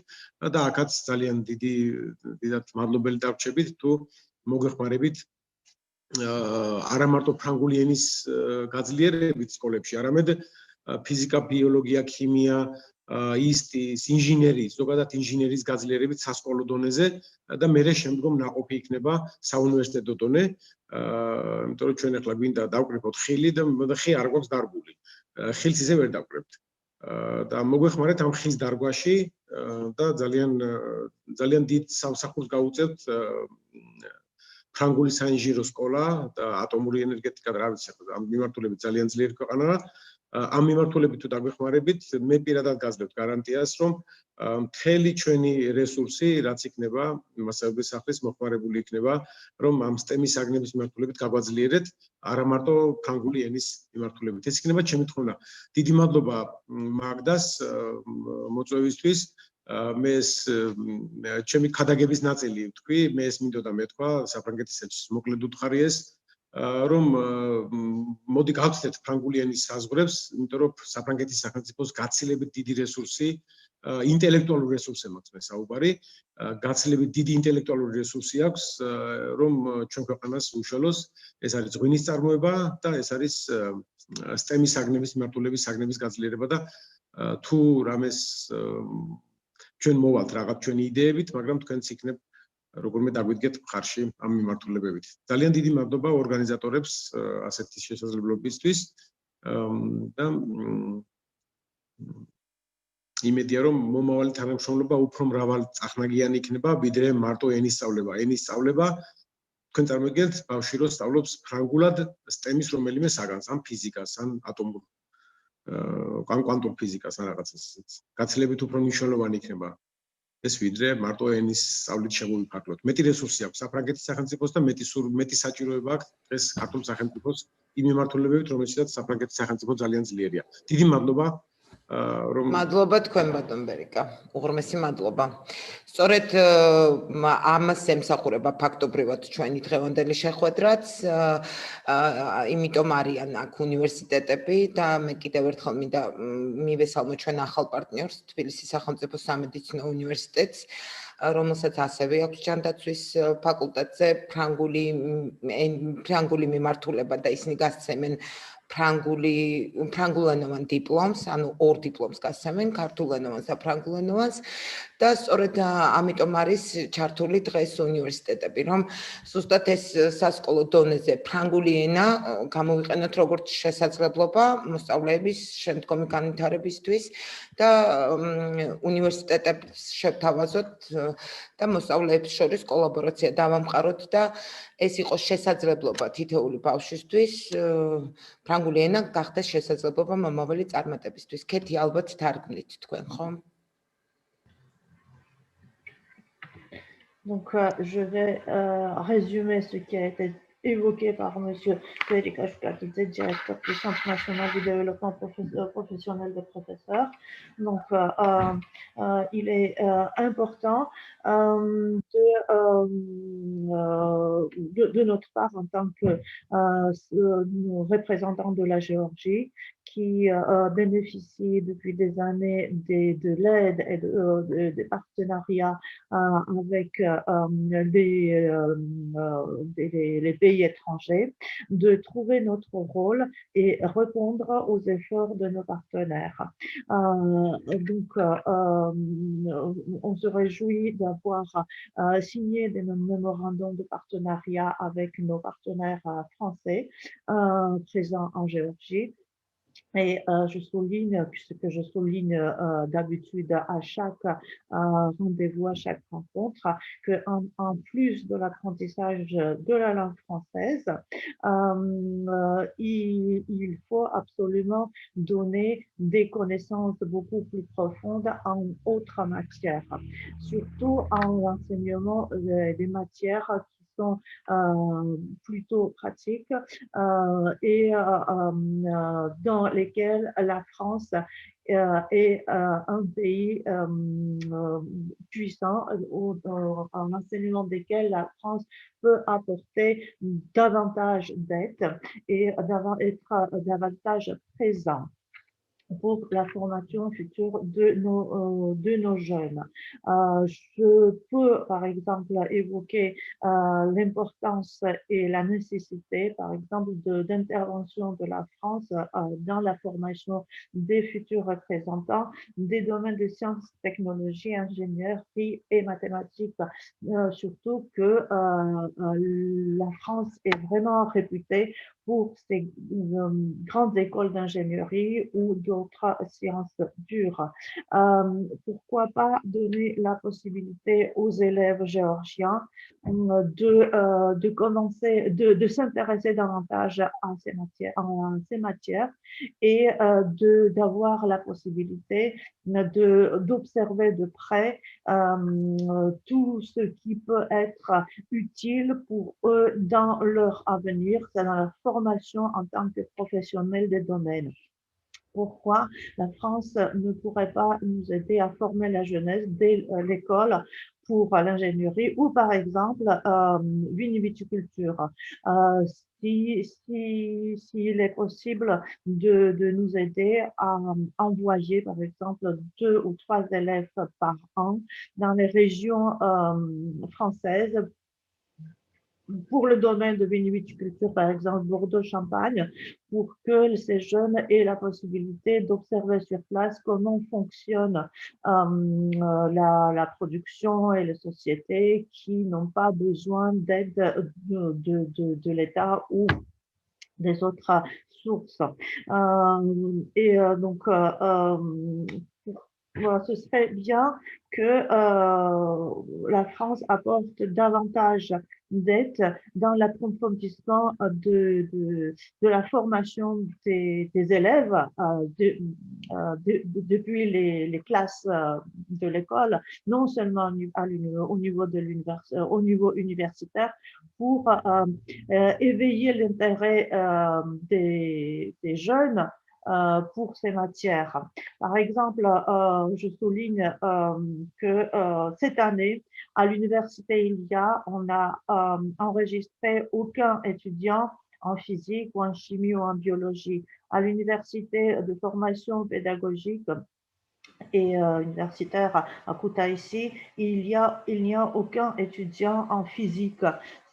და აქაც ძალიან დიდად მადლობელი დარჩებით თუ მოგვეხმარებით არა მარტო ფრანგული ენის გაძლიერებით სკოლებში არამედ ფიზიკა, ბიოლოგია, ქიმია ისტის, ინჟინერიის, ზოგადად ინჟინერიის გაძლიერებით სასკოლო დონეზე და მერე შემდგომ ნაყოფი იქნება საუნივერსიტეტო დონე. იმიტომ რომ ჩვენ ახლა გვინდა დავკრიფოთ ხილი და ხი არ გვაქვს დარგული. ხილს ისე ვერ დავკრიფთ. და მოგვეხმარეთ ამ ხის დარგვაში და ძალიან დიდ სამსახურს გაუწევთ ფრანგული საინჟინრო სკოლა და ატომური ენერგეტიკა და რა ვიცი ამ მიმართულებით ძალიან ძლიერი ქვეყანაა. ამ მიმართულებით თუ დაგვეხმარებით, მე პირადად გაძლევთ გარანტიას, რომ მთელი ჩვენი რესურსი, რაც იქნება მასწავლებლის სახლის მოხმარებული იქნება, რომ ამ STEM-ის საგნების მიმართულებით გაგვაძლიერეთ, არა მარტო ფრანგული ენის მიმართულებით. ეს იქნება ჩემი თხოვნა. დიდი მადლობა მაგდას მოწვევისთვის. მე ეს ჩემი ქადაგების ნაწილი ვთქვი, მე ეს მინდოდა მეთქვა საფრანგეთის ელჩის მოკლედ უთხარი ეს რომ მოდი გავცდეთ ფრანგული ენის საზღვრებს, იმიტომ რომ საფრანგეთის სახელმწიფოს გაცილებით დიდი რესურსი, ინტელექტუალური რესურსი მაქვს მე საუბარი, გაცილებით დიდი ინტელექტუალური რესურსი აქვს, რომ ჩვენ ქვეყანას უშუალოს ეს არის ღვინის წარმოება და ეს არის STEM-ის საგნების მიმართულების საგნების გაძლიერება და თუ რამეს ჩვენ მოვალთ რაღაც ჩვენი იდეებით, მაგრამ თქვენც იქნებ როგორმე დაგვიდგეთ მხარში ამ მიმართულებებით. ძალიან დიდი მადლობა ორგანიზატორებს ასეთი შესაძლებლობისთვის და იმედია რომ მომავალი თანამშრომლობა უფრო მრავალწახნაგიანი იქნება, ვიდრე მარტო ენის სწავლება. ენის სწავლება თქვენ წარმოგიდგენთ, ბავშვი რო სწავლობს ფრანგულად STEM-ის რომელიმე საგანს, ან ფიზიკას, ან ატომურ ან კვანტურ ფიზიკას, ან რაღაცას. გაცილებით უფრო მნიშვნელოვანი იქნება ეს ვიდრე მარტო ენის სწავლით შემოვიფარგლოთ. მეტი რესურსი აქვს საფრანგეთის სახელმწიფოს და მეტი საჭიროება აქვს დღეს ქართულ სახელმწიფოს იმ მიმართულებებით, რომელშიც საფრანგეთის სახელმწიფო ძალიან ძლიერია. დიდი მადლობა რომ მადლობა თქვენ ბატონ ბერიკა. უღრმესი მადლობა. სწორედ ამას ემსახურება ფაქტობრივად ჩვენი დღევანდელი შეხვედრაც, იმიტომ არიან აქ უნივერსიტეტები და მე კიდევ ერთხელ მინდა მივესალმო ჩვენ ახალ პარტნიორს, თბილისის სახელმწიფო სამედიცინო უნივერსიტეტს, რომელსაც ასევე აქვს ჯანდაცვის ფაკულტეტზე ფრანგული მიმართულება და ისინი გასცემენ ფრანგულენოვან დიპლომს, ანუ ორ დიპლომს გასცემენ, ქართულენოვანს და ფრანგულენოვანს და სწორედ ამიტომ არის ჩართული დღეს უნივერსიტეტები, რომ ზუსტად ეს სასკოლო დონეზე ფრანგული ენა გამოვიყენოთ როგორც შესაძლებლობა მოსწავლეების შემდგომი განვითარებისთვის და უნივერსიტეტებს შევთავაზოთ და მოსწავლეებს შორის კოლაბორაცია დავამყაროთ და ეს იყოს შესაძლებლობა თითოეული ბავშვისთვის ფრანგული ენა გახდეს შესაძლებლობა მომავალი წარმატებისთვის. ქეთი ალბათ თარგმნით თქვენ, ხო? Donc, je vais résumer ce qui a été évoqué par M. Frédéric Ashkakidze, directeur du Centre national du développement professionnel des professeurs. Donc, il est important de notre part, en tant que représentants de la Géorgie, qui bénéficie depuis des années de l'aide et des partenariats avec les pays étrangers, de trouver notre rôle et répondre aux efforts de nos partenaires. Donc, on se réjouit d'avoir signé des mémorandums de partenariat avec nos partenaires français présents en Géorgie. Et je souligne ce que je souligne d'habitude à chaque rendez-vous, à chaque rencontre, qu'en plus de l'apprentissage de la langue française, il faut absolument donner des connaissances beaucoup plus profondes en autres matières, surtout en l'enseignement des matières qui sont plutôt pratiques et dans lesquelles la France est un pays puissant, en enseignement desquels la France peut apporter davantage d'aide et être davantage présent pour la formation future de nos jeunes. Je peux, par exemple, évoquer l'importance et la nécessité, par exemple, d'intervention de la France dans la formation des futurs représentants des domaines de sciences, technologies, ingénierie et mathématiques, surtout que la France est vraiment réputée pour ces grandes écoles d'ingénierie ou d'autres sciences dures. Pourquoi pas donner la possibilité aux élèves géorgiens de commencer, de s'intéresser davantage à ces matières et d'avoir la possibilité d'observer de près tout ce qui peut être utile pour eux dans leur avenir, dans leur formation en tant que professionnels des domaines. Pourquoi la France ne pourrait pas nous aider à former la jeunesse dès l'école pour l'ingénierie ou par exemple viticulture. S'il est possible de nous aider à envoyer par exemple 2 ou 3 élèves par an dans les régions françaises pour le domaine de viticulture, par exemple Bordeaux-Champagne, pour que ces jeunes aient la possibilité d'observer sur place comment fonctionne la production et les sociétés qui n'ont pas besoin d'aide de l'État ou des autres sources. Donc, voilà, ce serait bien que la France apporte davantage d'aide dans l'approfondissement de la formation des élèves depuis les classes de l'école, non seulement au niveau universitaire, pour éveiller l'intérêt des jeunes pour ces matières. Par exemple, je souligne que cette année, à l'université Ilia, on n'a enregistré aucun étudiant en physique ou en chimie ou en biologie. À l'université de formation pédagogique et universitaire à Kutaisi, il n'y a aucun étudiant en physique,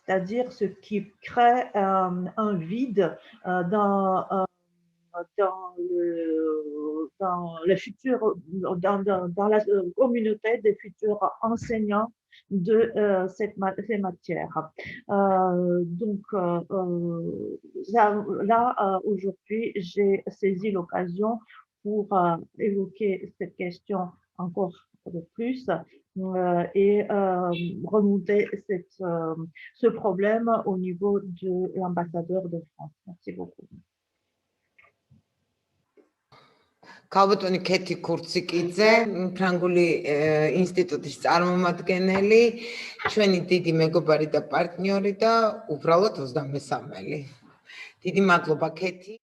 c'est-à-dire ce qui crée un vide dans la communauté des futurs enseignants de ces matières. Donc là aujourd'hui, j'ai saisi l'occasion pour évoquer cette question encore de plus et remonter ce problème au niveau de l'ambassadeur de France. Merci beaucoup. ქალბატონი ქეთი ქურციკიძე, ფრანგული ინსტიტუტის წარმომადგენელი, ჩვენი დიდი მეგობარი და პარტნიორი და უბრალოდ 23-მელი. დიდი მადლობა ქეთი.